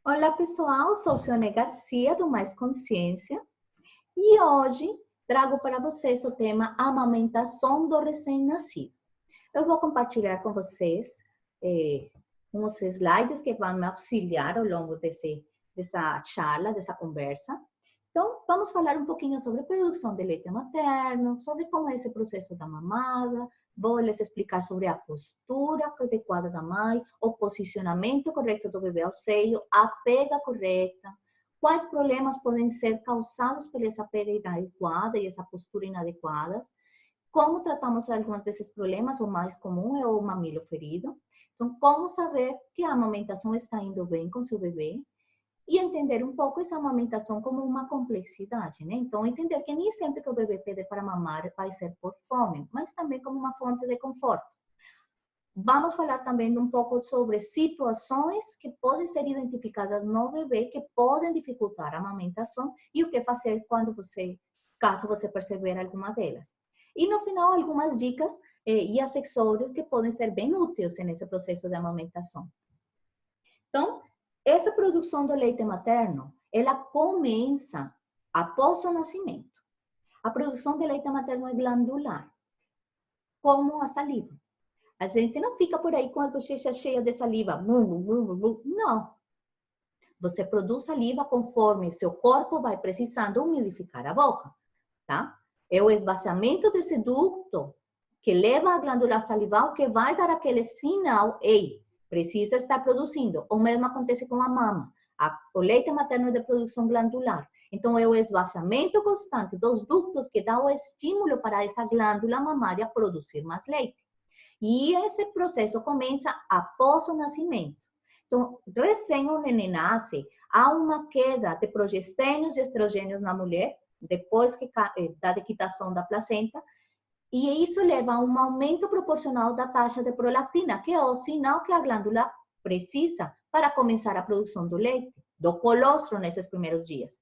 Olá pessoal, sou Cione Garcia do Mais Consciência e hoje trago para vocês o tema amamentação do recém-nascido. Eu vou compartilhar com vocês uns slides que vão me auxiliar ao longo dessa charla, dessa conversa. Então, vamos falar um pouquinho sobre produção de leite materno, sobre como é esse processo da mamada, vou lhes explicar sobre a postura adequada da mãe, o posicionamento correto do bebê ao seio, a pega correta, quais problemas podem ser causados por essa pega inadequada e essa postura inadequada, como tratamos alguns desses problemas, o mais comum é o mamilo ferido. Então, como saber que a amamentação está indo bem com seu bebê? E entender um pouco essa amamentação como uma complexidade, né? Então, entender que nem sempre que o bebê pede para mamar vai ser por fome, mas também como uma fonte de conforto. Vamos falar também um pouco sobre situações que podem ser identificadas no bebê que podem dificultar a amamentação e o que fazer caso você perceber alguma delas. E no final, algumas dicas e acessórios que podem ser bem úteis nesse processo de amamentação. Então, essa produção do leite materno, ela começa após o nascimento. A produção de leite materno é glandular, como a saliva. A gente não fica por aí com a bochecha cheia de saliva. Não. Você produz saliva conforme seu corpo vai precisando umidificar a boca, tá? É o esvaziamento desse ducto que leva a glândula salival que vai dar aquele sinal, ei, precisa estar produzindo. O mesmo acontece com a mama. O leite materno é de produção glandular. Então, é o esvaziamento constante dos ductos que dá o estímulo para essa glândula mamária produzir mais leite. E esse processo começa após o nascimento. Então, recém o neném nasce, há uma queda de progestênios e estrogênios na mulher, depois da equitação da placenta, e isso leva a um aumento proporcional da taxa de prolactina, que é o sinal que a glândula precisa para começar a produção do leite, do colostro nesses primeiros dias.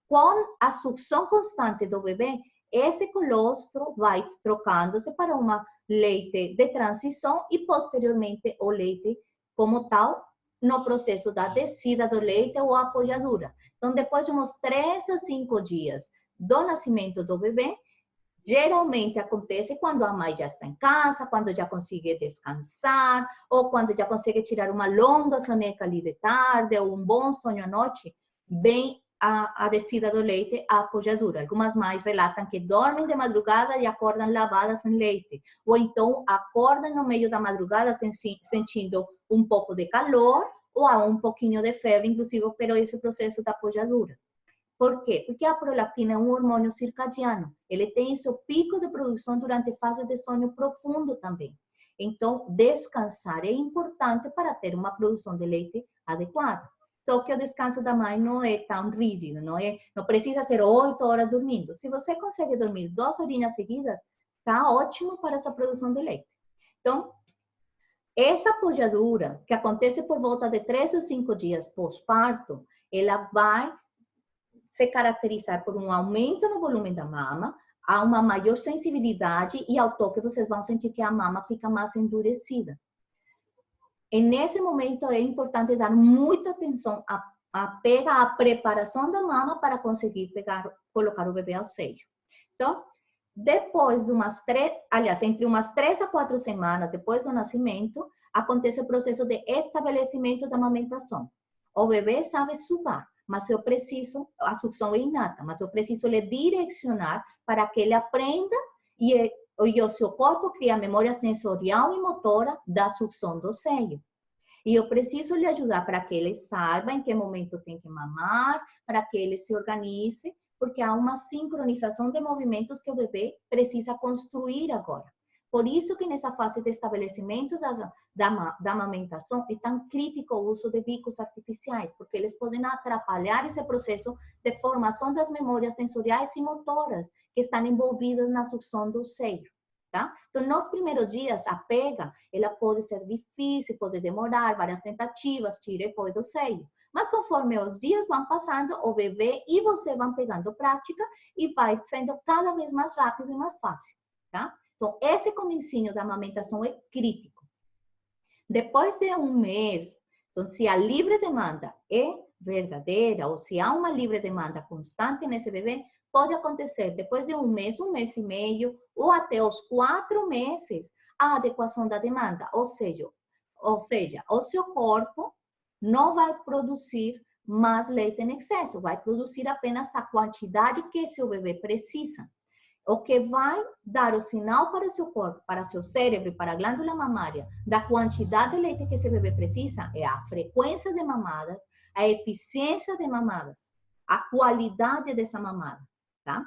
Com a sucção constante do bebê, esse colostro vai trocando-se para uma leite de transição e posteriormente o leite como tal no processo da descida do leite ou apoiadura. Então, depois de uns 3 a 5 dias do nascimento do bebê, geralmente acontece quando a mãe já está em casa, quando já consegue descansar, ou quando já consegue tirar uma longa soneca ali de tarde, ou um bom sonho à noite, bem a descida do leite, a apoiadura. Algumas mães relatam que dormem de madrugada e acordam lavadas em leite, ou então acordam no meio da madrugada sentindo um pouco de calor, ou há um pouquinho de febre, inclusive, pelo esse processo da apoiadura. Por quê? Porque a prolactina é um hormônio circadiano. Ele tem seu pico de produção durante fase de sono profundo também. Então, descansar é importante para ter uma produção de leite adequada. Só que o descanso da mãe não é tão rígido, não precisa ser 8 horas dormindo. Se você consegue dormir 2 horinhas seguidas, está ótimo para a sua produção de leite. Então, essa apoiadura, que acontece por volta de 3 a 5 dias pós-parto, ela vai se caracterizar por um aumento no volume da mama, há uma maior sensibilidade e ao toque vocês vão sentir que a mama fica mais endurecida. E nesse momento é importante dar muita atenção à preparação da mama para conseguir colocar o bebê ao seio. Então, depois de entre umas 3 a 4 semanas depois do nascimento, acontece o processo de estabelecimento da amamentação. O bebê sabe sugar, mas eu preciso, a sucção é inata, mas eu preciso lhe direcionar para que ele aprenda e o seu corpo cria memória sensorial e motora da sucção do seio. E eu preciso lhe ajudar para que ele saiba em que momento tem que mamar, para que ele se organize, porque há uma sincronização de movimentos que o bebê precisa construir agora. Por isso que nessa fase de estabelecimento da amamentação é tão crítico o uso de bicos artificiais, porque eles podem atrapalhar esse processo de formação das memórias sensoriais e motoras que estão envolvidas na sucção do seio. Tá? Então, nos primeiros dias, a pega, ela pode ser difícil, pode demorar, várias tentativas, tira e põe do seio. Mas conforme os dias vão passando, o bebê e você vão pegando prática e vai sendo cada vez mais rápido e mais fácil, tá? Então, esse comecinho da amamentação é crítico. Depois de um mês, então, se a livre demanda é verdadeira, ou se há uma livre demanda constante nesse bebê, pode acontecer depois de um mês e meio, ou até os 4 meses, a adequação da demanda. Ou seja, o seu corpo não vai produzir mais leite em excesso, vai produzir apenas a quantidade que seu bebê precisa. O que vai dar o sinal para seu corpo, para seu cérebro e para a glândula mamária da quantidade de leite que esse bebê precisa é a frequência de mamadas, a eficiência de mamadas, a qualidade dessa mamada, tá?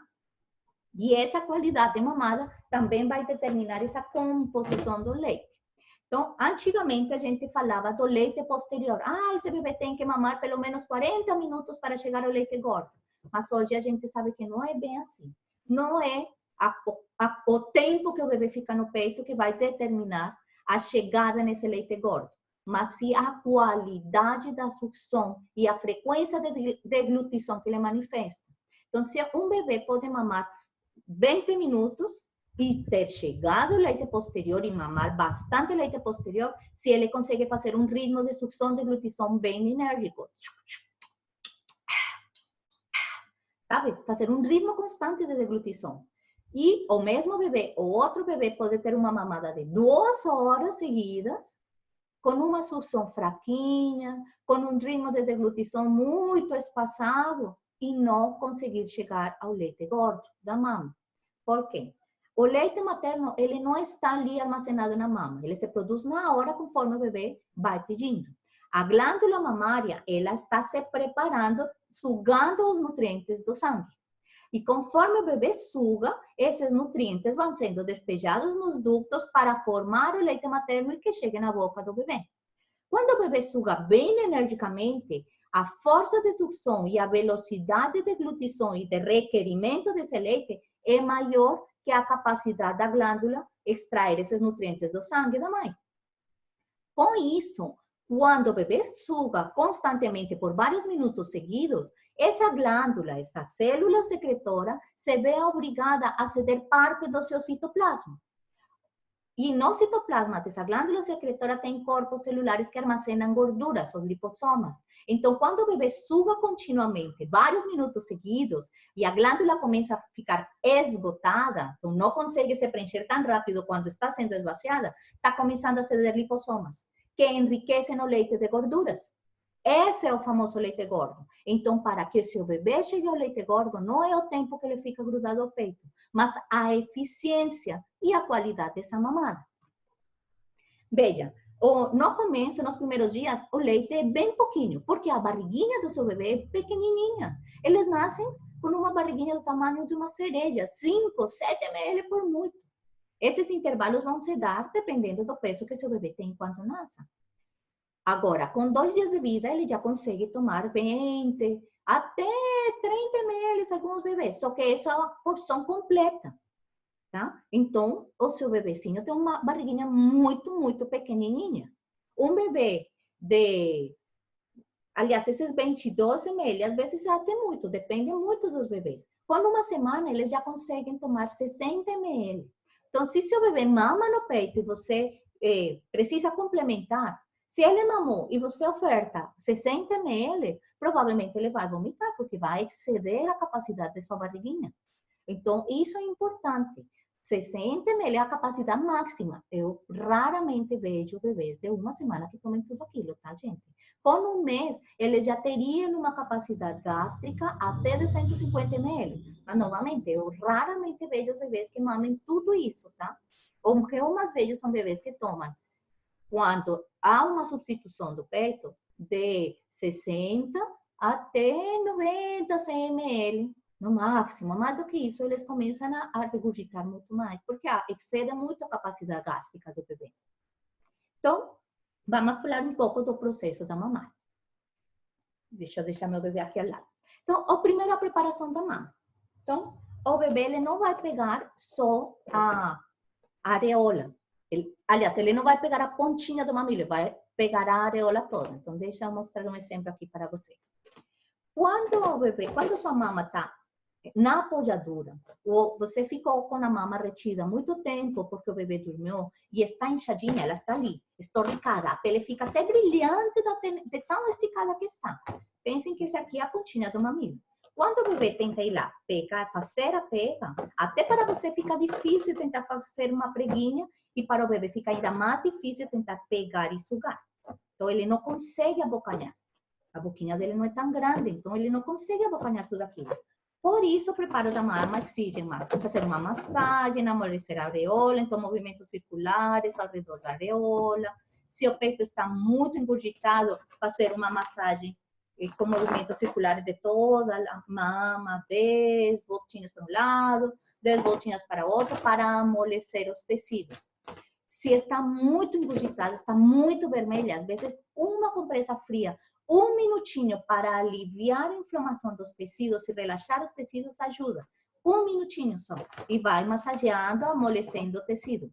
E essa qualidade de mamada também vai determinar essa composição do leite. Então, antigamente a gente falava do leite posterior. Ah, esse bebê tem que mamar pelo menos 40 minutos para chegar ao leite gordo. Mas hoje a gente sabe que não é bem assim. Não é o tempo que o bebê fica no peito que vai determinar a chegada nesse leite gordo, mas sim a qualidade da sucção e a frequência de deglutição que ele manifesta. Então, se um bebê pode mamar 20 minutos e ter chegado ao leite posterior e mamar bastante leite posterior, se ele consegue fazer um ritmo de sucção e deglutição bem enérgico. Sabe? Fazer um ritmo constante de deglutição. E o mesmo bebê, o outro bebê pode ter uma mamada de 2 horas seguidas, com uma sucção fraquinha, com um ritmo de deglutição muito espaçado e não conseguir chegar ao leite gordo da mama. Por quê? O leite materno, ele não está ali armazenado na mama, ele se produz na hora conforme o bebê vai pedindo. A glândula mamária, ela está se preparando, sugando os nutrientes do sangue. E conforme o bebê suga, esses nutrientes vão sendo despejados nos ductos para formar o leite materno e que chegue na boca do bebê. Quando o bebê suga bem energicamente, a força de sucção e a velocidade de deglutição e de requerimento desse leite é maior que a capacidade da glândula extrair esses nutrientes do sangue da mãe. Com isso, quando o bebê suga constantemente por vários minutos seguidos, essa glândula, essa célula secretora, se vê obrigada a ceder parte do seu citoplasma. E no citoplasma dessa glândula secretora tem corpos celulares que armazenam gorduras, os lipossomas. Então, quando o bebê suga continuamente, vários minutos seguidos, e a glândula começa a ficar esgotada, então não consegue se preencher tão rápido quando está sendo esvaziada, está começando a ceder lipossomas, que enriquecem o leite de gorduras. Esse é o famoso leite gordo. Então, para que o seu bebê chegue ao leite gordo, não é o tempo que ele fica grudado ao peito, mas a eficiência e a qualidade dessa mamada. Veja, no começo, nos primeiros dias, o leite é bem pouquinho, porque a barriguinha do seu bebê é pequenininha. Eles nascem com uma barriguinha do tamanho de uma cereja, 5, 7 ml por muito. Esses intervalos vão se dar dependendo do peso que seu bebê tem enquanto nasce. Agora, com 2 dias de vida, ele já consegue tomar 20, até 30 ml alguns bebês, só que essa é a porção completa, tá? Então, o seu bebezinho tem uma barriguinha muito, muito pequenininha. Um bebê aliás, esses 22 ml, às vezes é até muito, depende muito dos bebês. Com uma semana, eles já conseguem tomar 60 ml. Então, se seu bebê mama no peito e você precisa complementar, se ele mamou e você oferta 60 ml, provavelmente ele vai vomitar, porque vai exceder a capacidade de sua barriguinha. Então, isso é importante. 60 ml é a capacidade máxima. Eu raramente vejo bebês de uma semana que tomem tudo aquilo, tá, gente? Com um mês, eles já teriam uma capacidade gástrica até de 150 ml. Mas, novamente, eu raramente vejo bebês que mamem tudo isso, tá? O que eu mais vejo são bebês que tomam, quando há uma substituição do peito, de 60 até 90 ml, no máximo. Mais do que isso, eles começam a regurgitar muito mais, porque excede muito a capacidade gástrica do bebê. Então, vamos falar um pouco do processo da mamada. Deixa eu deixar meu bebê aqui ao lado. Então, primeiro a preparação da mama. Então, o bebê ele não vai pegar só a areola. Aliás, ele não vai pegar a pontinha do mamilo, ele vai pegar a areola toda. Então, deixa eu mostrar um exemplo aqui para vocês. Quando sua mama está na apoiadura, ou você ficou com a mama retida muito tempo porque o bebê dormiu e está inchadinha, ela está ali, estorricada, a pele fica até brilhante de tão esticada que está. Pensem que esse aqui é a pontinha do mamilo. Quando o bebê tenta ir lá, pegar, fazer a pega, até para você fica difícil tentar fazer uma preguinha e para o bebê fica ainda mais difícil tentar pegar e sugar. Então, ele não consegue abocanhar. A boquinha dele não é tão grande, então ele não consegue abocanhar tudo aquilo. Por isso, o preparo da mama exige fazer uma massagem, amolecer a areola, então movimentos circulares ao redor da areola. Se o peito está muito engurgitado, fazer uma massagem com movimentos circulares de toda a mama, 10 voltinhas para um lado, 10 voltinhas para o outro, para amolecer os tecidos. Se está muito engurgitada, está muito vermelha, às vezes uma compressa fria, um minutinho para aliviar a inflamação dos tecidos e relaxar os tecidos ajuda. Um minutinho só. E vai massageando, amolecendo o tecido.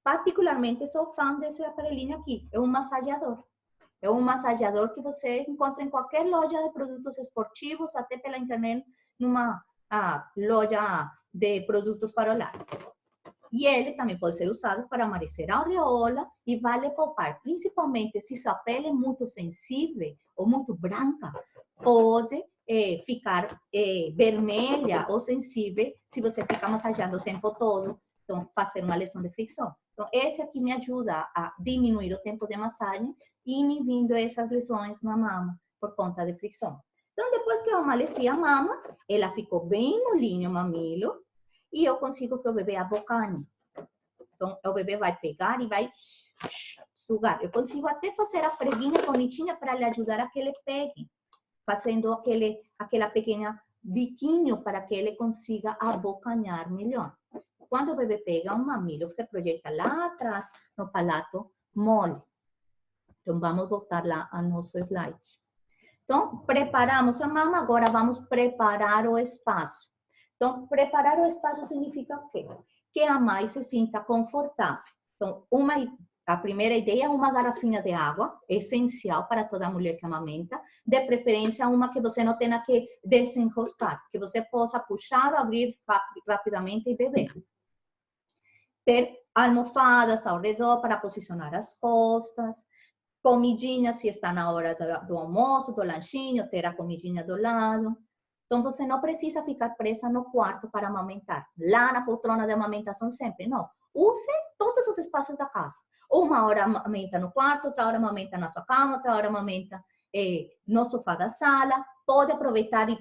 Particularmente, sou fã desse aparelhinho aqui. É um massageador. É um massageador que você encontra em qualquer loja de produtos esportivos, até pela internet, numa loja de produtos para o lar. E ele também pode ser usado para amolecer a areola e vale poupar, principalmente se sua pele é muito sensível ou muito branca, pode ficar vermelha ou sensível se você ficar massageando o tempo todo, então fazer uma lesão de fricção. Então, esse aqui me ajuda a diminuir o tempo de massagem e inibindo essas lesões na mama por conta de fricção. Então, depois que eu amaleci a mama, ela ficou bem molinho o mamilo, e eu consigo que o bebê abocanhe. Então, o bebê vai pegar e vai sugar. Eu consigo até fazer a preguinha bonitinha para lhe ajudar a que ele pegue. Fazendo aquela pequena biquinho para que ele consiga abocanhar melhor. Quando o bebê pega um mamilo, você projeta lá atrás no palato mole. Então, vamos voltar lá ao nosso slide. Então, preparamos a mama, agora vamos preparar o espaço. Então, preparar o espaço significa o quê? Que a mãe se sinta confortável. Então, a primeira ideia é uma garrafinha de água, essencial para toda mulher que amamenta, de preferência uma que você não tenha que desenroscar, que você possa puxar, abrir rapidamente e beber. Ter almofadas ao redor para posicionar as costas, comidinha se está na hora do almoço, do lanchinho, ter a comidinha do lado. Então, você não precisa ficar presa no quarto para amamentar. Lá na poltrona de amamentação sempre, não. Use todos os espaços da casa. Uma hora amamenta no quarto, outra hora amamenta na sua cama, outra hora amamenta no sofá da sala. Pode aproveitar e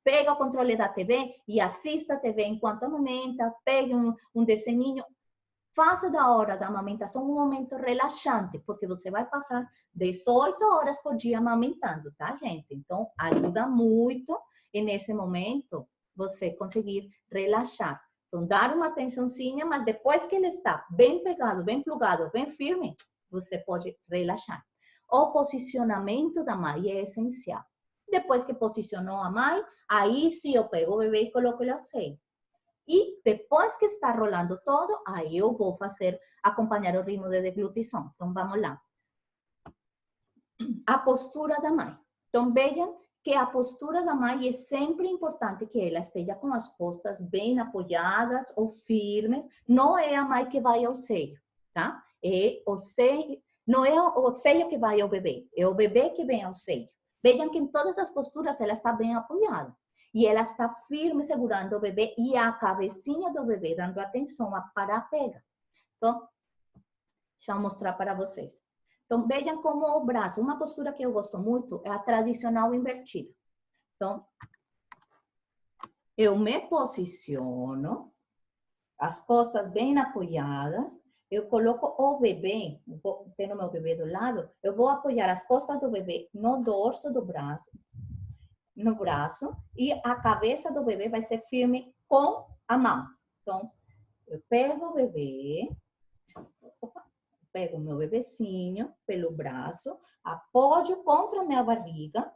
pega o controle da TV e assista a TV enquanto amamenta, pegue um desenhinho. Faça da hora da amamentação um momento relaxante, porque você vai passar 18 horas por dia amamentando, tá, gente? Então, ajuda muito e nesse momento você conseguir relaxar. Então, dar uma atençãozinha, mas depois que ele está bem pegado, bem plugado, bem firme, você pode relaxar. O posicionamento da mãe é essencial. Depois que posicionou a mãe, aí sim eu pego o bebê e coloco ele ao seio. E depois que está rolando todo, aí eu vou acompanhar o ritmo de deglutição. Então, vamos lá. A postura da mãe. Então, vejam que a postura da mãe é sempre importante que ela esteja com as costas bem apoiadas ou firmes. Não é a mãe que vai ao seio, tá? É o seio, não é o seio que vai ao bebê, é o bebê que vem ao seio. Vejam que em todas as posturas ela está bem apoiada. E ela está firme segurando o bebê e a cabecinha do bebê dando atenção para a pega. Então, deixa eu mostrar para vocês. Então, vejam como o braço, uma postura que eu gosto muito é a tradicional invertida. Então, eu me posiciono, as costas bem apoiadas, eu coloco o bebê, tendo meu bebê do lado, eu vou apoiar as costas do bebê no dorso do braço, no braço, e a cabeça do bebê vai ser firme com a mão. Então, eu pego o bebê, pego o meu bebecinho pelo braço, apoio contra a minha barriga,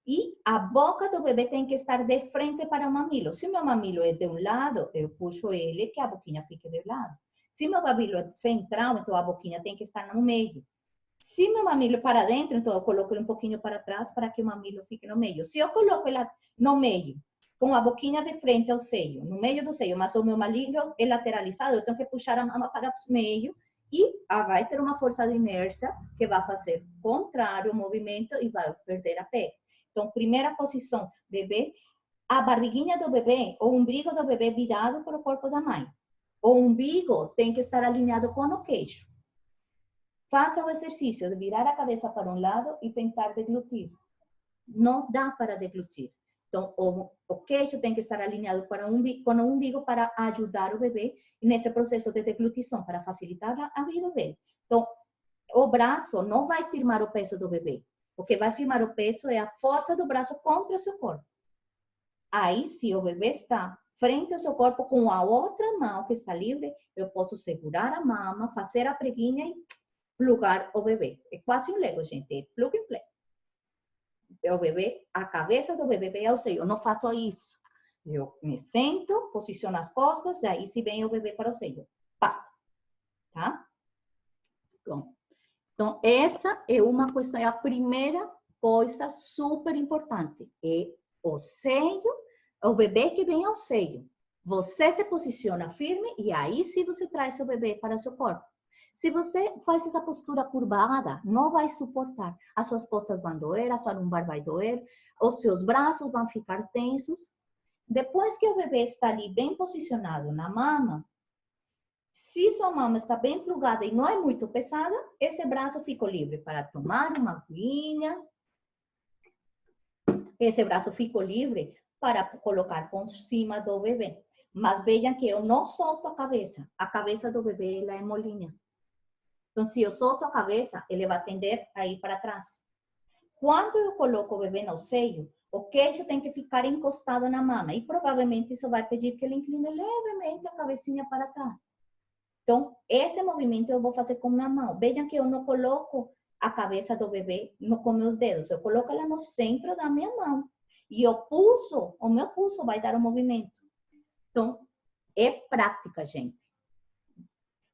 e a boca do bebê tem que estar de frente para o mamilo. Se o meu mamilo é de um lado, eu puxo ele, que a boquinha fique de lado. Se meu mamilo é central, então a boquinha tem que estar no meio. Se meu mamilo é para dentro, então eu coloco ele um pouquinho para trás para que o mamilo fique no meio. Se eu coloco ele no meio, com a boquinha de frente ao seio, no meio do seio, mas o meu mamilo é lateralizado, eu tenho que puxar a mama para o meio e vai ter uma força de inércia que vai fazer contrário ao movimento e vai perder a pega. Então, primeira posição, bebê, a barriguinha do bebê, o umbigo do bebê virado para o corpo da mãe. O umbigo tem que estar alinhado com o queixo. Faça o exercício de virar a cabeça para um lado e tentar deglutir. Não dá para deglutir. Então, o queixo tem que estar alinhado com o umbigo para ajudar o bebê nesse processo de deglutição, para facilitar a vida dele. Então, o braço não vai firmar o peso do bebê. O que vai firmar o peso é a força do braço contra o seu corpo. Aí, se o bebê está frente ao seu corpo com a outra mão que está livre, eu posso segurar a mama, fazer a preguinha e plugar o bebê. É quase um Lego, gente. É plug and play. O bebê, a cabeça do bebê vem ao seio. Eu não faço isso. Eu me sento, posiciono as costas, e aí se vem o bebê para o seio. Pá. Tá? Pronto. Então, essa é uma questão, é a primeira coisa super importante. É o seio, o bebê que vem ao seio. Você se posiciona firme e aí sim você traz seu bebê para o seu corpo. Se você faz essa postura curvada, não vai suportar. As suas costas vão doer, a sua lombar vai doer, os seus braços vão ficar tensos. Depois que o bebê está ali bem posicionado na mama, se sua mama está bem plugada e não é muito pesada, esse braço fica livre para tomar uma aguinha. Esse braço fica livre para colocar por cima do bebê. Mas vejam que eu não solto a cabeça do bebê ela é molinha. Então, se eu solto a cabeça, ele vai tender a ir para trás. Quando eu coloco o bebê no seio, o queixo tem que ficar encostado na mama. E provavelmente isso vai pedir que ele incline levemente a cabecinha para trás. Então, esse movimento eu vou fazer com minha mão. Vejam que eu não coloco a cabeça do bebê com meus dedos. Eu coloco ela no centro da minha mão. E o meu pulso vai dar o movimento. Então, é prática, gente.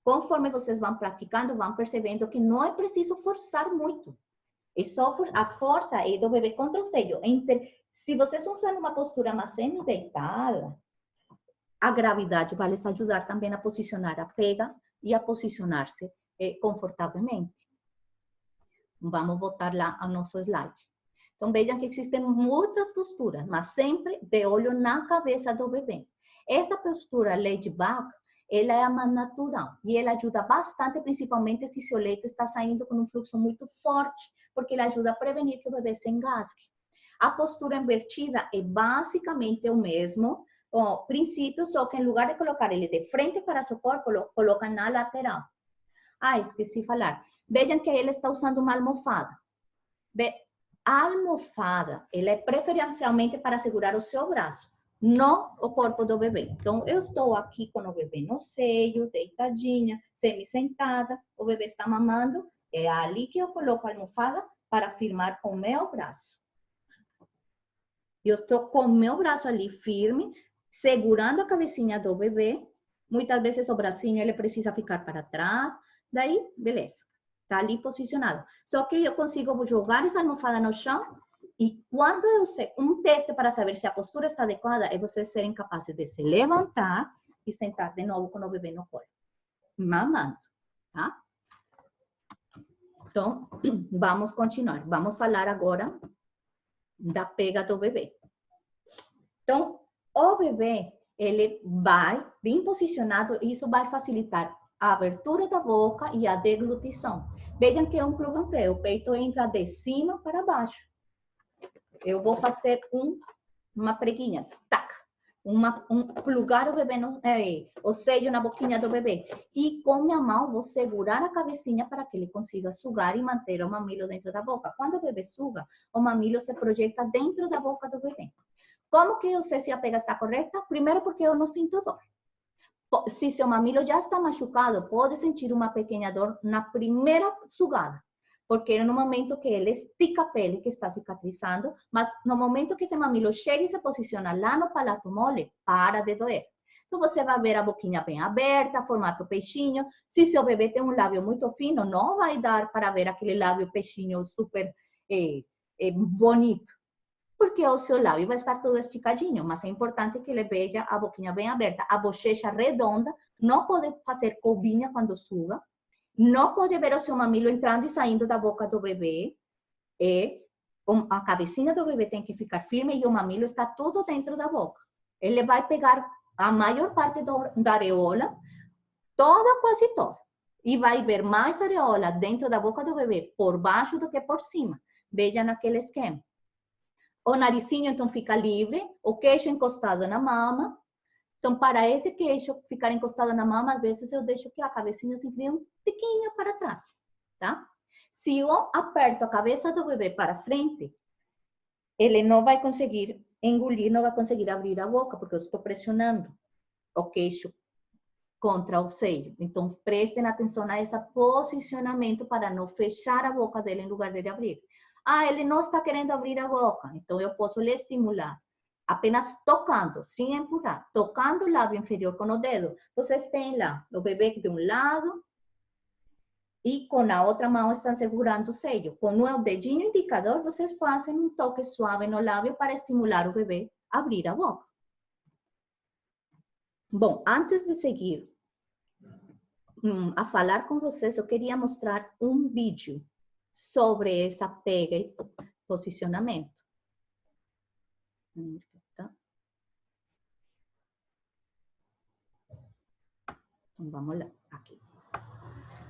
Conforme vocês vão praticando, vão percebendo que não é preciso forçar muito. É só a força é do bebê contra o seio. Se vocês usam uma postura mais semi-deitada, a gravidade vai lhes ajudar também a posicionar a pega e a posicionar-se confortavelmente. Vamos voltar lá ao nosso slide. Então, vejam que existem muitas posturas, mas sempre de olho na cabeça do bebê. Essa postura laid back, ela é a mais natural e ela ajuda bastante, principalmente se seu leite está saindo com um fluxo muito forte, porque ela ajuda a prevenir que o bebê se engasgue. A postura invertida é basicamente o mesmo princípio, só que em lugar de colocar ele de frente para seu corpo, coloca na lateral. Ah, esqueci de falar. Vejam que ele está usando uma almofada. A almofada, ela é preferencialmente para segurar o seu braço, não o corpo do bebê. Então, eu estou aqui com o bebê no seio, deitadinha, semi-sentada, o bebê está mamando, é ali que eu coloco a almofada para firmar o meu braço. Eu estou com o meu braço ali firme, segurando a cabecinha do bebê. Muitas vezes o bracinho ele precisa ficar para trás, daí, beleza. Está ali posicionado. Só que eu consigo jogar essa almofada no chão e quando eu sei, um teste para saber se a postura está adequada é vocês serem capazes de se levantar e sentar de novo com o bebê no colo, mamando, tá? Então, vamos continuar. Vamos falar agora da pega do bebê. Então, o bebê, ele vai bem posicionado e isso vai facilitar a abertura da boca e a deglutição. Vejam que é um plug and play. O peito entra de cima para baixo. Eu vou fazer uma preguinha. Tac. Plugar o bebê, o seio na boquinha do bebê. E com minha mão vou segurar a cabecinha para que ele consiga sugar e manter o mamilo dentro da boca. Quando o bebê suga, o mamilo se projeta dentro da boca do bebê. Como que eu sei se a pega está correta? Primeiro porque eu não sinto dor. Se seu mamilo já está machucado, pode sentir uma pequena dor na primeira sugada, porque é no momento que ele estica a pele que está cicatrizando, mas no momento que esse mamilo chega e se posiciona lá no palato mole, para de doer. Então, você vai ver a boquinha bem aberta, formato peixinho. Se seu bebê tem um lábio muito fino, não vai dar para ver aquele lábio peixinho super bonito, porque o seu lábio vai estar todo esticadinho, mas é importante que ele veja a boquinha bem aberta. A bochecha redonda, não pode fazer covinha quando suga, Não pode ver o seu mamilo entrando e saindo da boca do bebê. A cabecinha do bebê tem que ficar firme e o mamilo está tudo dentro da boca. Ele vai pegar a maior parte da areola, toda, quase toda. E vai ver mais areola dentro da boca do bebê, por baixo do que por cima. Veja naquele esquema. O narizinho, então, fica livre, o queixo encostado na mama. Então, para esse queixo ficar encostado na mama, às vezes eu deixo que a cabecinha se incline um tiquinho para trás, tá? Se eu aperto a cabeça do bebê para frente, ele não vai conseguir engolir, não vai conseguir abrir a boca, porque eu estou pressionando o queixo contra o seio. Então, prestem atenção a esse posicionamento para não fechar a boca dele em lugar de abrir. Ah, ele não está querendo abrir a boca, então eu posso lhe estimular. Apenas tocando, sem empurrar, tocando o lábio inferior com o dedo. Vocês têm lá o bebê de um lado e com a outra mão estão segurando o seio. Com o dedinho indicador, vocês fazem um toque suave no lábio para estimular o bebê a abrir a boca. Bom, antes de seguir a falar com vocês, eu queria mostrar um vídeo sobre essa pega e posicionamento. Então, vamos lá, aqui.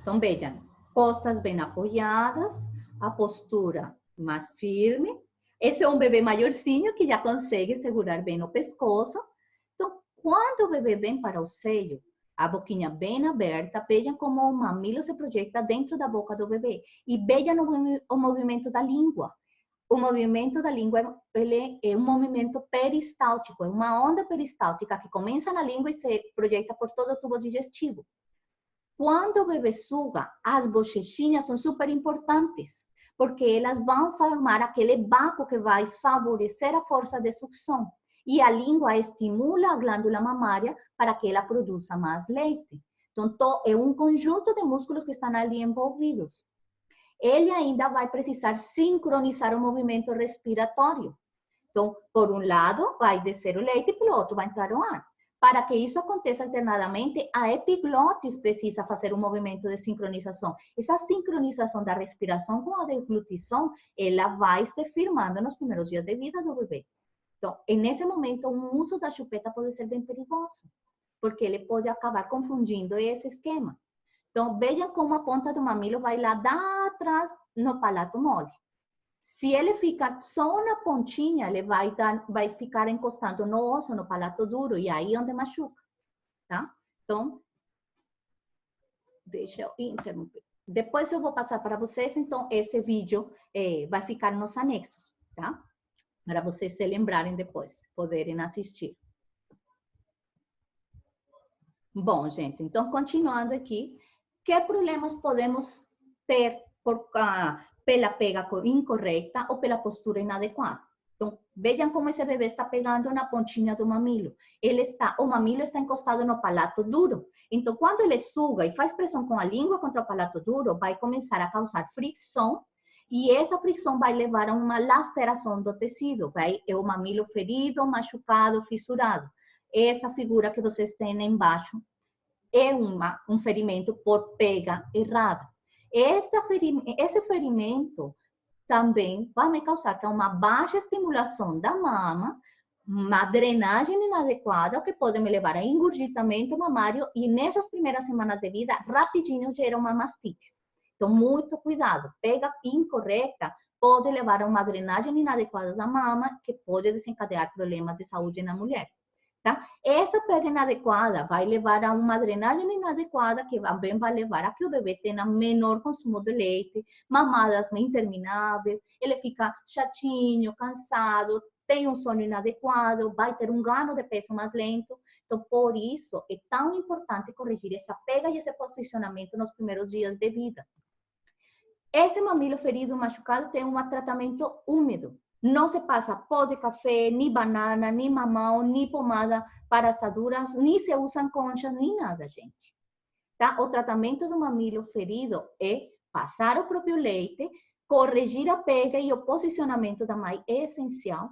Então, vejam, costas bem apoiadas, a postura mais firme. Esse é um bebê maiorzinho que já consegue segurar bem no pescoço. Então, quando o bebê vem para o seio, a boquinha bem aberta, vejam como o mamilo se projeta dentro da boca do bebê. E vejam o movimento da língua. O movimento da língua, ele é um movimento peristáltico, é uma onda peristáltica que começa na língua e se projeta por todo o tubo digestivo. Quando o bebê suga, as bochechinhas são super importantes, porque elas vão formar aquele vácuo que vai favorecer a força de sucção. E a língua estimula a glândula mamária para que ela produza mais leite. Então, é um conjunto de músculos que estão ali envolvidos. Ele ainda vai precisar sincronizar o movimento respiratório. Então, por um lado, vai descer o leite e pelo outro vai entrar o ar. Para que isso aconteça alternadamente, a epiglotis precisa fazer um movimento de sincronização. Essa sincronização da respiração com a deglutição, ela vai se firmando nos primeiros dias de vida do bebê. Então, nesse momento, o uso da chupeta pode ser bem perigoso, porque ele pode acabar confundindo esse esquema. Então, vejam como a ponta do mamilo vai lá atrás no palato mole. Se ele ficar só na pontinha, ele vai ficar encostando no osso, no palato duro, e aí é onde machuca, tá? Então, deixa eu interromper. Depois eu vou passar para vocês, então, esse vídeo vai ficar nos anexos, tá? Para vocês se lembrarem depois, poderem assistir. Bom, gente, então, continuando aqui, que problemas podemos ter pela pega incorreta ou pela postura inadequada? Então, vejam como esse bebê está pegando na pontinha do mamilo. O mamilo está encostado no palato duro. Então, quando ele suga e faz pressão com a língua contra o palato duro, vai começar a causar fricção e essa fricção vai levar a uma laceração do tecido. É o mamilo ferido, machucado, fissurado. Essa figura que vocês têm embaixo é um ferimento por pega errada. Esse ferimento também vai me causar uma baixa estimulação da mama, uma drenagem inadequada, que pode me levar a engurgitamento mamário e nessas primeiras semanas de vida, rapidinho gera uma mastite. Então, muito cuidado. Pega incorreta pode levar a uma drenagem inadequada da mama, que pode desencadear problemas de saúde na mulher. Tá? Essa pega inadequada vai levar a uma drenagem inadequada, que também vai levar a que o bebê tenha menor consumo de leite, mamadas intermináveis, ele fica chatinho, cansado, tem um sono inadequado, vai ter um ganho de peso mais lento. Então, por isso, é tão importante corrigir essa pega e esse posicionamento nos primeiros dias de vida. Esse mamilo ferido, machucado, tem um tratamento úmido. Não se passa pó de café, nem banana, nem mamão, nem pomada para assaduras, nem se usam conchas, nem nada, gente. Tá? O tratamento do mamilo ferido é passar o próprio leite, corrigir a pega e o posicionamento da mãe é essencial.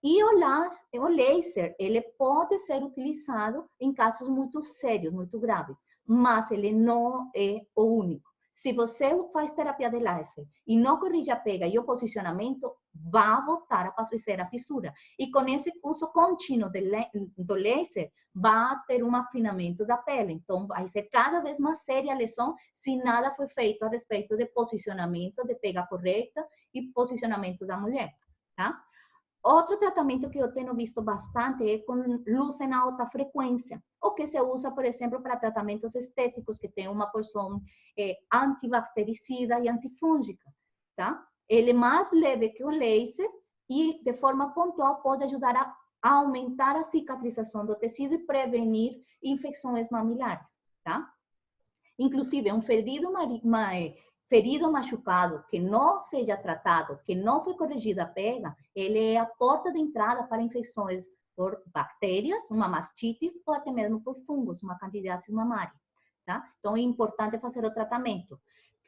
E o laser, ele pode ser utilizado em casos muito sérios, muito graves, mas ele não é o único. Se você faz terapia de laser e não corrige a pega e o posicionamento, vai voltar a aparecer a fissura. E com esse uso contínuo do laser, vai ter um afinamento da pele. Então, vai ser cada vez mais séria a lesão se nada foi feito a respeito de posicionamento, de pega correta e posicionamento da mulher, tá? Outro tratamento que eu tenho visto bastante é com luz em alta frequência, o que se usa, por exemplo, para tratamentos estéticos que tem uma porção antibactericida e antifúngica, tá? Ele é mais leve que o laser e, de forma pontual, pode ajudar a aumentar a cicatrização do tecido e prevenir infecções mamilares, tá? Inclusive, um ferido machucado que não seja tratado, que não foi corrigida a pega, ele é a porta de entrada para infecções por bactérias, uma mastite, ou até mesmo por fungos, uma candidíase mamária, tá? Então, é importante fazer o tratamento.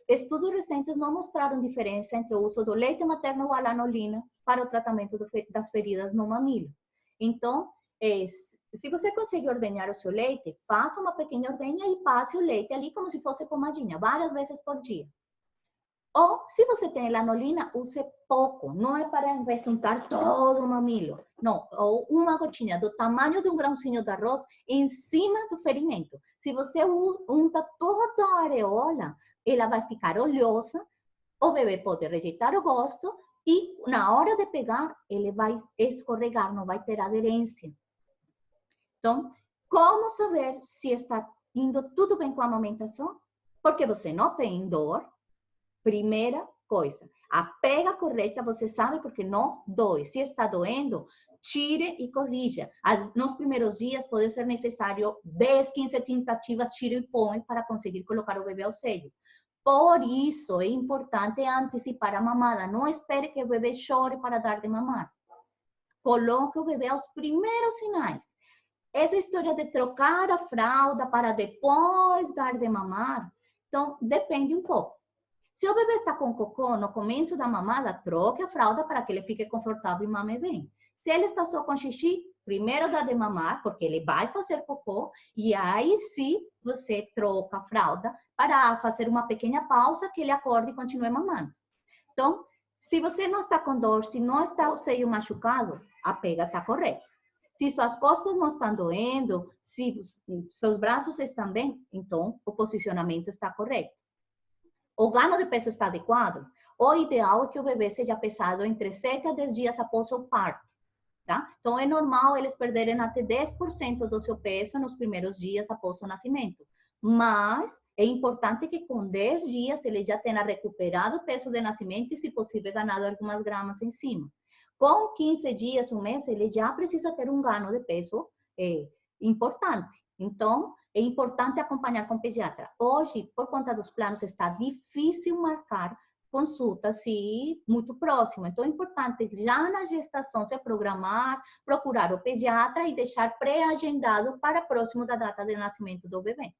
Estudos recentes não mostraram diferença entre o uso do leite materno ou a lanolina para o tratamento das feridas no mamilo. Então, se você conseguir ordenhar o seu leite, faça uma pequena ordenha e passe o leite ali como se fosse pomadinha, várias vezes por dia. Ou, se você tem lanolina, use pouco. Não é para untar todo o mamilo. Não, ou uma gotinha do tamanho de um grãozinho de arroz em cima do ferimento. Se você unta toda a areola, ela vai ficar oleosa, o bebê pode rejeitar o gosto e, na hora de pegar, ele vai escorregar, não vai ter aderência. Então, como saber se está indo tudo bem com a amamentação? Porque você não tem dor. Primeira coisa, a pega correta você sabe porque não dói. Se está doendo, tire e corrija. Nos primeiros dias pode ser necessário 10, 15 tentativas, tire e põe para conseguir colocar o bebê ao seio. Por isso, é importante antecipar a mamada. Não espere que o bebê chore para dar de mamar. Coloque o bebê aos primeiros sinais. Essa história de trocar a fralda para depois dar de mamar, então, depende um pouco. Se o bebê está com cocô no começo da mamada, troque a fralda para que ele fique confortável e mame bem. Se ele está só com xixi, primeiro dá de mamar, porque ele vai fazer cocô, e aí sim você troca a fralda para fazer uma pequena pausa que ele acorde e continue mamando. Então, se você não está com dor, se não está o seio machucado, a pega está correta. Se suas costas não estão doendo, se seus braços estão bem, então o posicionamento está correto. O ganho de peso está adequado? O ideal é que o bebê seja pesado entre 7 a 10 dias após o parto, tá? Então, é normal eles perderem até 10% do seu peso nos primeiros dias após o nascimento. Mas é importante que com 10 dias ele já tenha recuperado o peso de nascimento e, se possível, ganhado algumas gramas em cima. Com 15 dias, um mês, ele já precisa ter um ganho de peso importante. Então, é importante acompanhar com o pediatra. Hoje, por conta dos planos, está difícil marcar consultas muito próximo. Então, é importante já na gestação se programar, procurar o pediatra e deixar pré-agendado para próximo da data de nascimento do bebê.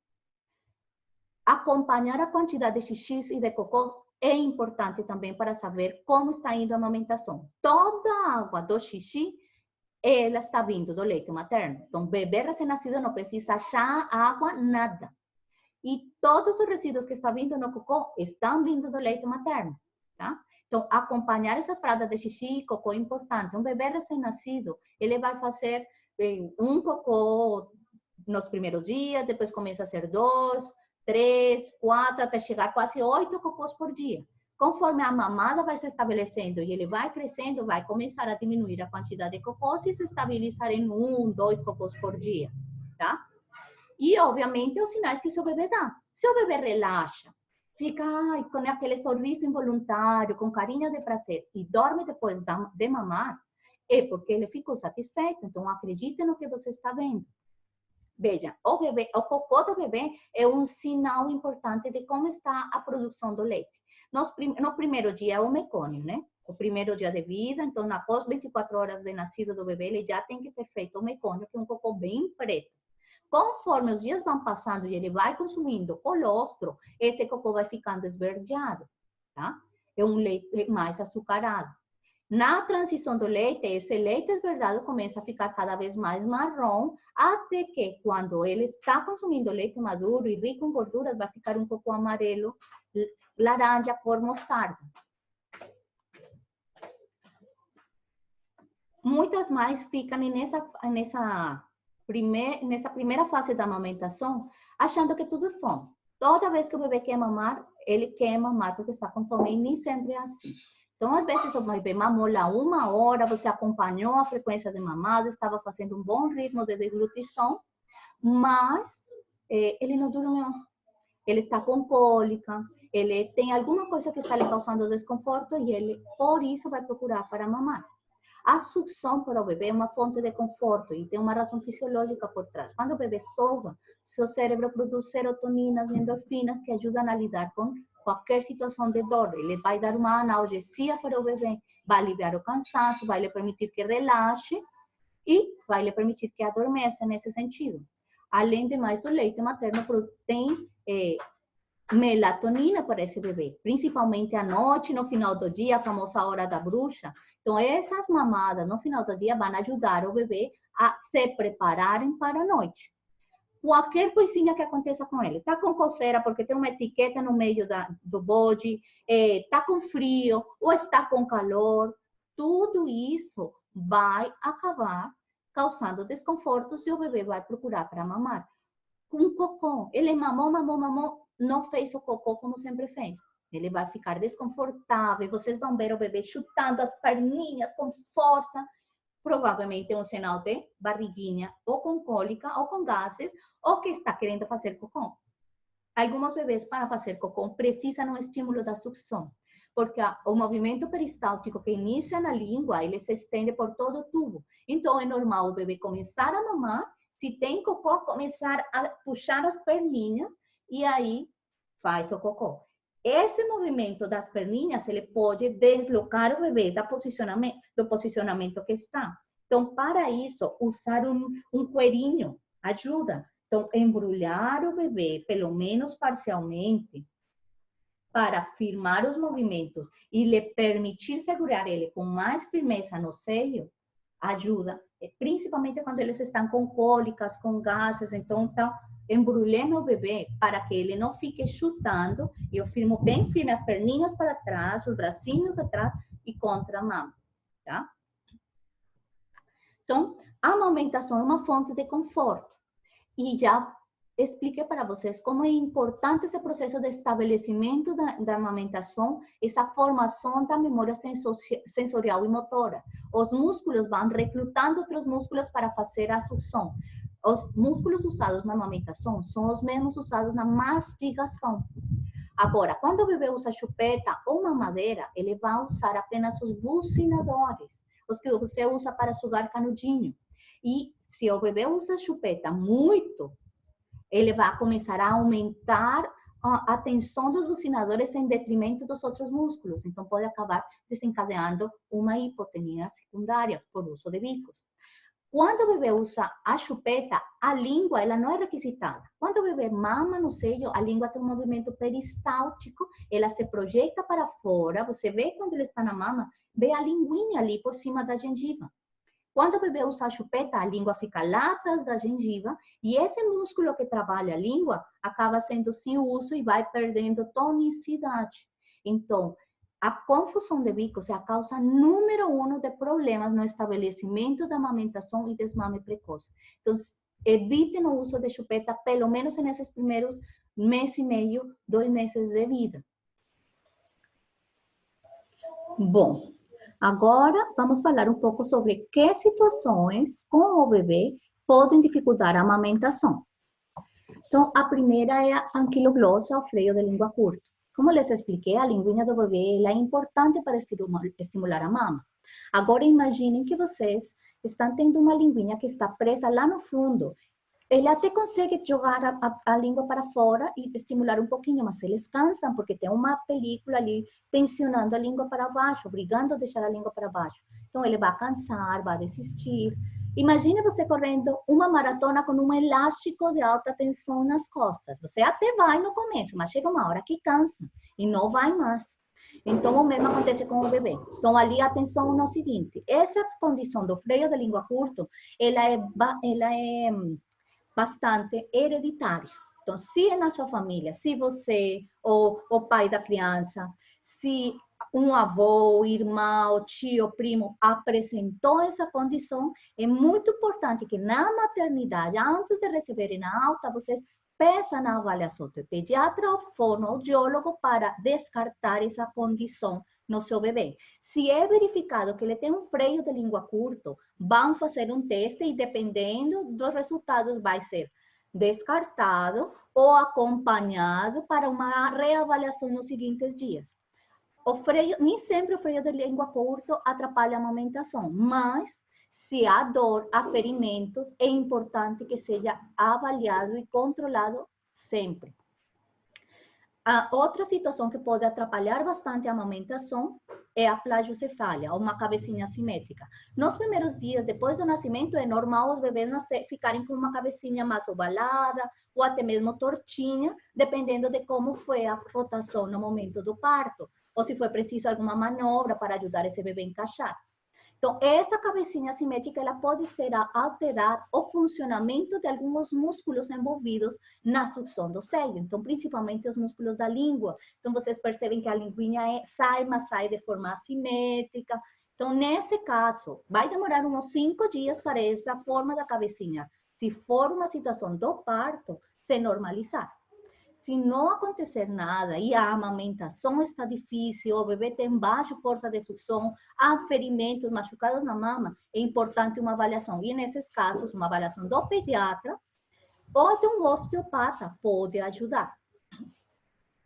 Acompanhar a quantidade de xixi e de cocô é importante também para saber como está indo a amamentação. Toda a água do xixi ela está vindo do leite materno. Então, bebê recém-nascido não precisa achar água, nada. E todos os resíduos que estão vindo no cocô estão vindo do leite materno, tá? Então, acompanhar essa fralda de xixi e cocô é importante. Um bebê recém-nascido, ele vai fazer um cocô nos primeiros dias, depois começa a ser 2, 3, 4, até chegar quase 8 cocôs por dia. Conforme a mamada vai se estabelecendo e ele vai crescendo, vai começar a diminuir a quantidade de cocôs e se estabilizar em 1, 2 cocôs por dia, tá? E, obviamente, os sinais que seu bebê dá. Se o bebê relaxa, fica com aquele sorriso involuntário, com carinho de prazer e dorme depois de mamar, é porque ele ficou satisfeito. Então, acredite no que você está vendo. Veja, o cocô do bebê é um sinal importante de como está a produção do leite. No primeiro dia é o mecônio, né? O primeiro dia de vida, então, após 24 horas de nascido do bebê, ele já tem que ter feito o mecônio, que é um cocô bem preto. Conforme os dias vão passando e ele vai consumindo colostro, esse cocô vai ficando esverdeado, tá? É um leite mais açucarado. Na transição do leite, esse leite esverdeado começa a ficar cada vez mais marrom, até que, quando ele está consumindo leite maduro e rico em gorduras, vai ficar um pouco amarelo laranja, cor mostarda. Muitas mães ficam nessa primeira fase da amamentação, achando que tudo é fome. Toda vez que o bebê quer mamar, ele quer mamar porque está com fome, e nem sempre é assim. Então, às vezes, o bebê mamou lá 1 hora, você acompanhou a frequência de mamada, estava fazendo um bom ritmo de deglutição, mas ele não dormiu. Ele está com cólica, ele tem alguma coisa que está lhe causando desconforto e ele, por isso, vai procurar para mamar. A sucção para o bebê é uma fonte de conforto e tem uma razão fisiológica por trás. Quando o bebê soga, seu cérebro produz serotoninas e endorfinas que ajudam a lidar com qualquer situação de dor. Ele vai dar uma analgesia para o bebê, vai aliviar o cansaço, vai lhe permitir que relaxe e vai lhe permitir que adormeça nesse sentido. Além de mais, o leite materno tem melatonina para esse bebê, principalmente à noite, no final do dia, a famosa hora da bruxa. Então, essas mamadas no final do dia vão ajudar o bebê a se prepararem para a noite. Qualquer coisinha que aconteça com ele, tá com coceira porque tem uma etiqueta no meio do bode, tá com frio ou está com calor, tudo isso vai acabar causando desconfortos e o bebê vai procurar para mamar. Com cocô, ele mamou, não fez o cocô como sempre fez. Ele vai ficar desconfortável, vocês vão ver o bebê chutando as perninhas com força. Provavelmente é um sinal de barriguinha, ou com cólica, ou com gases, ou que está querendo fazer cocô. Alguns bebês, para fazer cocô, precisam um estímulo da sucção, porque o movimento peristáltico que inicia na língua, ele se estende por todo o tubo. Então, é normal o bebê começar a mamar, se tem cocô, começar a puxar as perninhas, e aí faz o cocô. Esse movimento das perninhas, ele pode deslocar o bebê do posicionamento que está. Então, para isso, usar um cuerinho ajuda. Então, embrulhar o bebê, pelo menos parcialmente, para firmar os movimentos e lhe permitir segurar ele com mais firmeza no seio, ajuda. Principalmente quando eles estão com cólicas, com gases. Então, embrulhei meu bebê para que ele não fique chutando. E eu firmo bem firme as perninhas para trás, os bracinhos atrás e contra a mama, tá? Então, a amamentação é uma fonte de conforto. E já expliquei para vocês como é importante esse processo de estabelecimento da amamentação, essa formação da memória sensorial e motora. Os músculos vão recrutando outros músculos para fazer a sucção. Os músculos usados na amamentação são os mesmos usados na mastigação. Agora, quando o bebê usa chupeta ou mamadeira, ele vai usar apenas os bucinadores, os que você usa para sugar canudinho. E se o bebê usa chupeta muito, ele vai começar a aumentar a tensão dos bucinadores em detrimento dos outros músculos. Então, pode acabar desencadeando uma hipotenia secundária por uso de bicos. Quando o bebê usa a chupeta, a língua ela não é requisitada. Quando o bebê mama no seio, a língua tem um movimento peristáltico, ela se projeta para fora. Você vê quando ele está na mama, vê a linguinha ali por cima da gengiva. Quando o bebê usa a chupeta, a língua fica lá atrás da gengiva e esse músculo que trabalha a língua acaba sendo sem uso e vai perdendo tonicidade. Então, a confusão de bicos é a causa número 1 de problemas no estabelecimento da amamentação e desmame precoce. Então, evitem o uso de chupeta, pelo menos nesses primeiros mês e meio, 2 meses de vida. Bom, agora vamos falar um pouco sobre que situações com o bebê podem dificultar a amamentação. Então, a primeira é a anquiloglossa, o freio de língua curta. Como les expliquei, a linguinha do bebê é importante para estimular a mama. Agora, imaginem que vocês estão tendo uma linguinha que está presa lá no fundo. Ele até consegue jogar a língua para fora e estimular um pouquinho, mas eles cansam porque tem uma película ali tensionando a língua para baixo, obrigando a deixar a língua para baixo. Então, ele vai cansar, vai desistir. Imagine você correndo uma maratona com um elástico de alta tensão nas costas. Você até vai no começo, mas chega uma hora que cansa e não vai mais. Então, o mesmo acontece com o bebê. Então, ali, atenção no seguinte. Essa condição do freio de língua curto, ela é bastante hereditária. Então, se é na sua família, se você, ou o pai da criança, se um avô, irmão, tio, primo apresentou essa condição, é muito importante que na maternidade, antes de receberem a alta, vocês peçam a avaliação do pediatra ou fonoaudiólogo para descartar essa condição no seu bebê. Se é verificado que ele tem um freio de língua curto, vão fazer um teste e, dependendo dos resultados, vai ser descartado ou acompanhado para uma reavaliação nos seguintes dias. O freio, nem sempre o freio de língua curto atrapalha a amamentação, mas se há dor, há ferimentos, é importante que seja avaliado e controlado sempre. A outra situação que pode atrapalhar bastante a amamentação é a plagiocefalia, uma cabecinha assimétrica. Nos primeiros dias depois do nascimento, é normal os bebês ficarem com uma cabecinha mais ovalada ou até mesmo tortinha, dependendo de como foi a rotação no momento do parto, ou se foi preciso alguma manobra para ajudar esse bebê a encaixar. Então, essa cabecinha assimétrica, ela pode ser a alterar o funcionamento de alguns músculos envolvidos na sucção do seio. Então, principalmente os músculos da língua. Então, vocês percebem que a linguinha sai, mas sai de forma assimétrica. Então, nesse caso, vai demorar uns 5 dias para essa forma da cabecinha, se for uma situação do parto, se normalizar. Se não acontecer nada e a amamentação está difícil, o bebê tem baixa força de sucção, há ferimentos, machucados na mama, é importante uma avaliação. E nesses casos, uma avaliação do pediatra ou de um osteopata pode ajudar.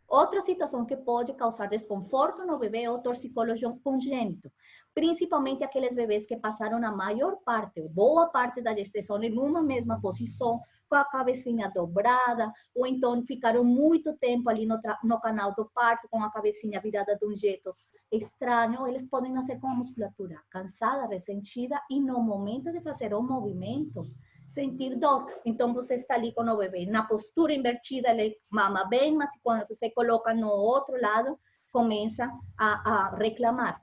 Outra situação que pode causar desconforto no bebê é o torcicolo congênito, principalmente aqueles bebês que passaram a maior parte, boa parte da gestação em uma mesma posição, com a cabecinha dobrada, ou então ficaram muito tempo ali no canal do parto, com a cabecinha virada de um jeito estranho. Eles podem nascer com a musculatura cansada, ressentida, e no momento de fazer o movimento, sentir dor. Então, você está ali com o bebê na postura invertida, ele mama bem, mas quando você coloca no outro lado, começa a reclamar.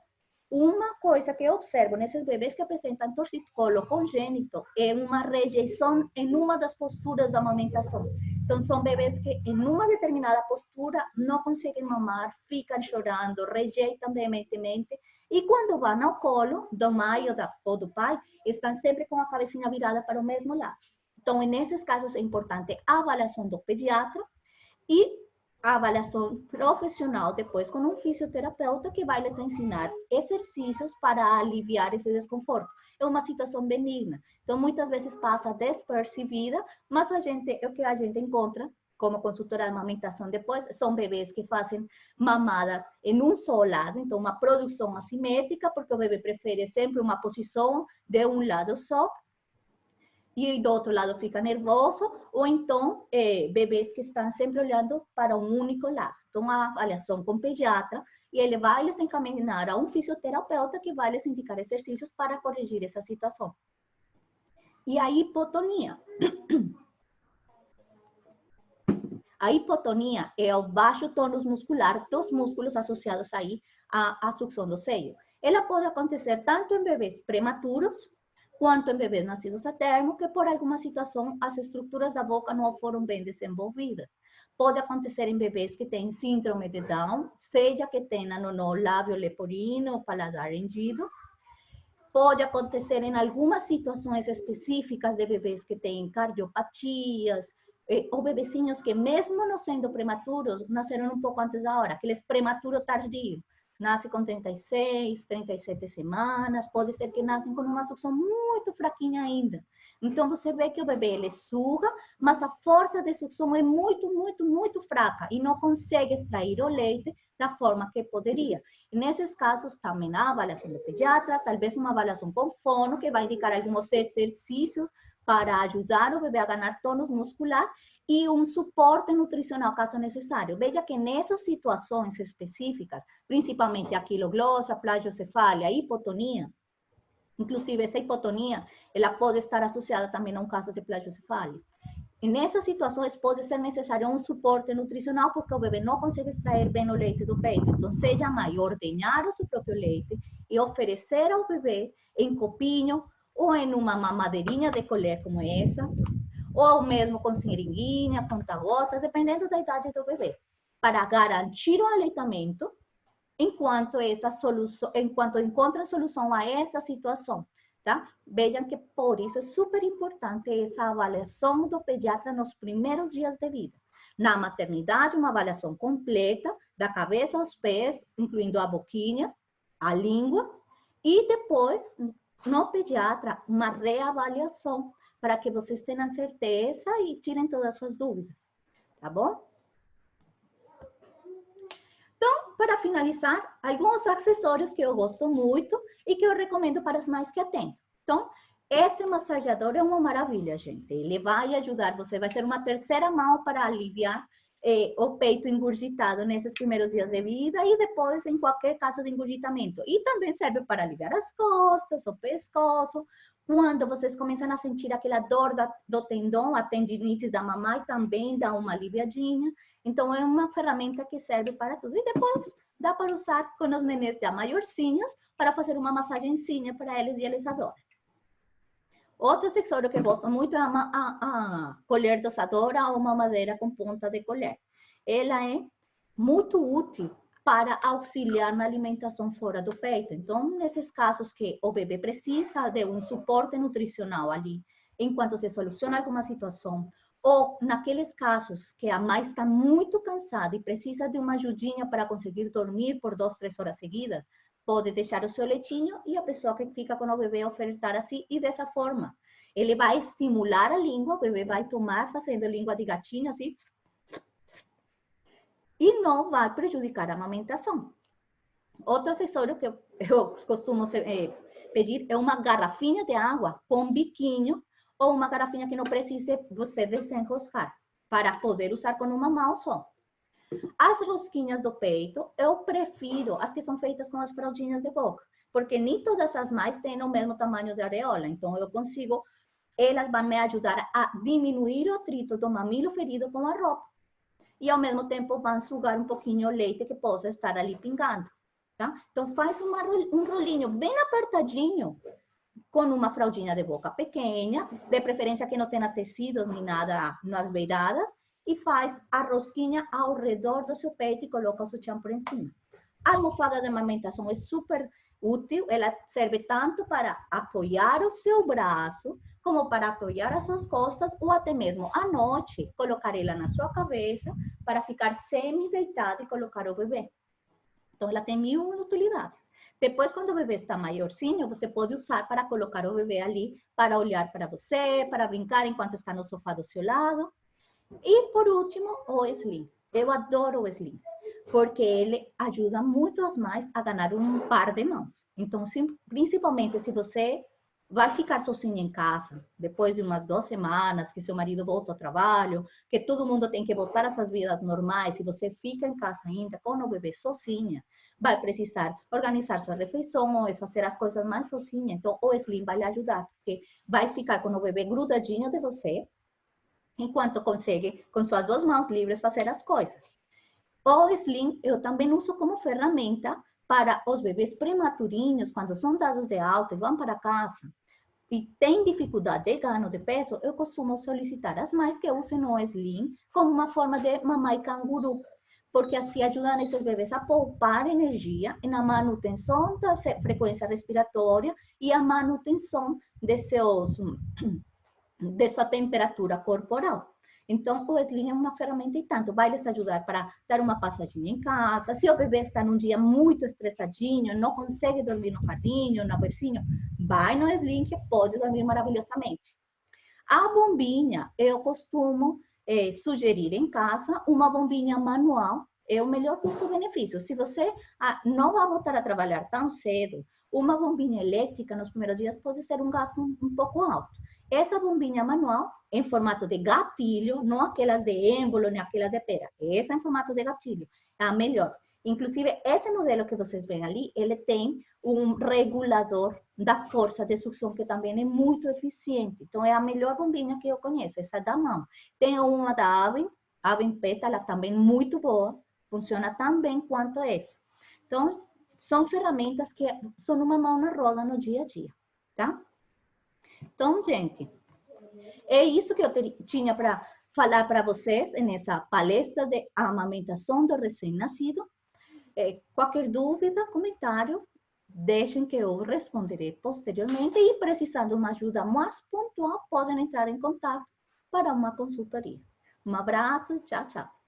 Uma coisa que eu observo nesses bebês que apresentam torcicolo congênito é uma rejeição em uma das posturas da amamentação. Então, são bebês que em uma determinada postura não conseguem mamar, ficam chorando, rejeitam veementemente, e quando vão ao colo do mãe ou do pai, estão sempre com a cabecinha virada para o mesmo lado. Então, nesses casos, é importante a avaliação do pediatra e a avaliação profissional depois com um fisioterapeuta que vai lhes ensinar exercícios para aliviar esse desconforto. É uma situação benigna. Então, muitas vezes passa despercebida, mas o que a gente encontra como consultora de amamentação depois, são bebês que fazem mamadas em um só lado, então uma produção assimétrica, porque o bebê prefere sempre uma posição de um lado só, e do outro lado fica nervoso, ou então bebês que estão sempre olhando para um único lado. Então, a avaliação com o pediatra, e ele vai lhes encaminhar a um fisioterapeuta que vai lhes indicar exercícios para corrigir essa situação. E a hipotonia. A hipotonia é o baixo tônus muscular dos músculos associados aí à sucção do seio. Ela pode acontecer tanto em bebês prematuros, quanto em bebês nascidos a termo, que por alguma situação as estruturas da boca não foram bem desenvolvidas. Pode acontecer em bebês que têm síndrome de Down, seja que tenham no lábio leporino ou paladar hendido. Pode acontecer em algumas situações específicas de bebês que têm cardiopatias, ou bebecinhos que mesmo não sendo prematuros, nasceram um pouco antes da hora, aqueles prematuros tardios. Nasce com 36, 37 semanas, pode ser que nascem com uma sucção muito fraquinha ainda. Então, você vê que o bebê, ele suga, mas a força de sucção é muito, muito, muito fraca e não consegue extrair o leite da forma que poderia. E nesses casos, também a avaliação do pediatra, talvez uma avaliação com fono, que vai indicar alguns exercícios para ajudar o bebê a ganhar tônus muscular e um suporte nutricional, caso necessário. Veja que nessas situações específicas, principalmente a quiloglossa, plagiocefalia, hipotonia, inclusive essa hipotonia, ela pode estar associada também a um caso de plagiocefalia. E nessas situações pode ser necessário um suporte nutricional, porque o bebê não consegue extrair bem o leite do peito. Então, seja a mãe ordenhar o seu próprio leite e oferecer ao bebê em copinho, ou em uma mamadeirinha de colher como essa, ou mesmo com seringuinha, conta-gotas, dependendo da idade do bebê, para garantir o aleitamento enquanto encontram solução a essa situação, tá? Vejam que por isso é super importante essa avaliação do pediatra nos primeiros dias de vida. Na maternidade, uma avaliação completa, da cabeça aos pés, incluindo a boquinha, a língua, e depois, no pediatra, uma reavaliação, para que vocês tenham certeza e tirem todas as suas dúvidas, tá bom? Então, para finalizar, alguns acessórios que eu gosto muito e que eu recomendo para as mães que atendem. Então, esse massageador é uma maravilha, gente. Ele vai ajudar você, vai ser uma terceira mão para aliviar o peito engurgitado nesses primeiros dias de vida e depois em qualquer caso de engurgitamento. E também serve para aliviar as costas, o pescoço. Quando vocês começam a sentir aquela dor do tendão, a tendinite da mamãe também dá uma aliviadinha. Então, é uma ferramenta que serve para tudo. E depois, dá para usar com os nenês já maiorzinhos para fazer uma massagenzinha para eles e eles adoram. Outro acessório que eu gosto muito é a colher dosadora ou mamadeira com ponta de colher. Ela é muito útil para auxiliar na alimentação fora do peito. Então, nesses casos que o bebê precisa de um suporte nutricional ali, enquanto se soluciona alguma situação, ou naqueles casos que a mãe está muito cansada e precisa de uma ajudinha para conseguir dormir por 2, 3 horas seguidas, pode deixar o seu leitinho e a pessoa que fica com o bebê ofertar assim, e dessa forma. Ele vai estimular a língua, o bebê vai tomar fazendo língua de gatinho, assim, e não vai prejudicar a amamentação. Outro acessório que eu costumo pedir é uma garrafinha de água com biquinho, ou uma garrafinha que não precise você desenroscar, para poder usar com uma mão só. As rosquinhas do peito, eu prefiro as que são feitas com as fraldinhas de boca, porque nem todas as mães têm o mesmo tamanho de areola, então eu consigo, elas vão me ajudar a diminuir o atrito do mamilo ferido com a roupa. E ao mesmo tempo vão sugar um pouquinho o leite que possa estar ali pingando, tá? Então faz um rolinho bem apertadinho, com uma fraldinha de boca pequena, de preferência que não tenha tecidos nem nada nas beiradas, e faz a rosquinha ao redor do seu peito e coloca o sutiã por em cima. A almofada de amamentação é super útil, ela serve tanto para apoiar o seu braço, como para apoiar as suas costas, ou até mesmo à noite, colocar ela na sua cabeça, para ficar semi-deitada e colocar o bebê. Então, ela tem 1000 utilidades. Depois, quando o bebê está maiorzinho, você pode usar para colocar o bebê ali, para olhar para você, para brincar enquanto está no sofá do seu lado. E, por último, o sling. Eu adoro o sling, porque ele ajuda muito as mães a ganhar um par de mãos. Então, principalmente se você vai ficar sozinha em casa, depois de umas 2 semanas, que seu marido volta ao trabalho, que todo mundo tem que voltar às suas vidas normais, e você fica em casa ainda com o bebê sozinha, vai precisar organizar suas refeições, fazer as coisas mais sozinha. Então, o sling vai lhe ajudar, porque vai ficar com o bebê grudadinho de você, enquanto consegue, com suas 2 mãos livres, fazer as coisas. O sling eu também uso como ferramenta para os bebês prematurinhos, quando são dados de alta e vão para casa, e tem dificuldade de ganho de peso, eu costumo solicitar às mães que usem o sling como uma forma de mamãe canguru, porque assim ajudam esses bebês a poupar energia na manutenção da frequência respiratória e a manutenção de sua temperatura corporal. Então, o sling é uma ferramenta e tanto. Vai lhes ajudar para dar uma passadinha em casa. Se o bebê está num dia muito estressadinho, não consegue dormir no carrinho, no bercinho, vai no sling que pode dormir maravilhosamente. A bombinha, eu costumo sugerir em casa uma bombinha manual. É o melhor custo-benefício. Se você não vai voltar a trabalhar tão cedo, uma bombinha elétrica nos primeiros dias pode ser um gasto um pouco alto. Essa bombinha manual, em formato de gatilho, não aquelas de êmbolo, nem aquelas de pera. Essa em formato de gatilho, é a melhor. Inclusive, esse modelo que vocês veem ali, ele tem um regulador da força de sucção, que também é muito eficiente. Então, é a melhor bombinha que eu conheço, essa da mão. Tem uma da Aven Peta, ela também muito boa, funciona tão bem quanto essa. Então, são ferramentas que são uma mão na roda no dia a dia, tá? Então, gente, É isso que eu tinha para falar para vocês nessa palestra de amamentação do recém-nascido. Qualquer dúvida, comentário, deixem que eu responderei posteriormente e precisando de uma ajuda mais pontual, podem entrar em contato para uma consultoria. Um abraço, tchau, tchau.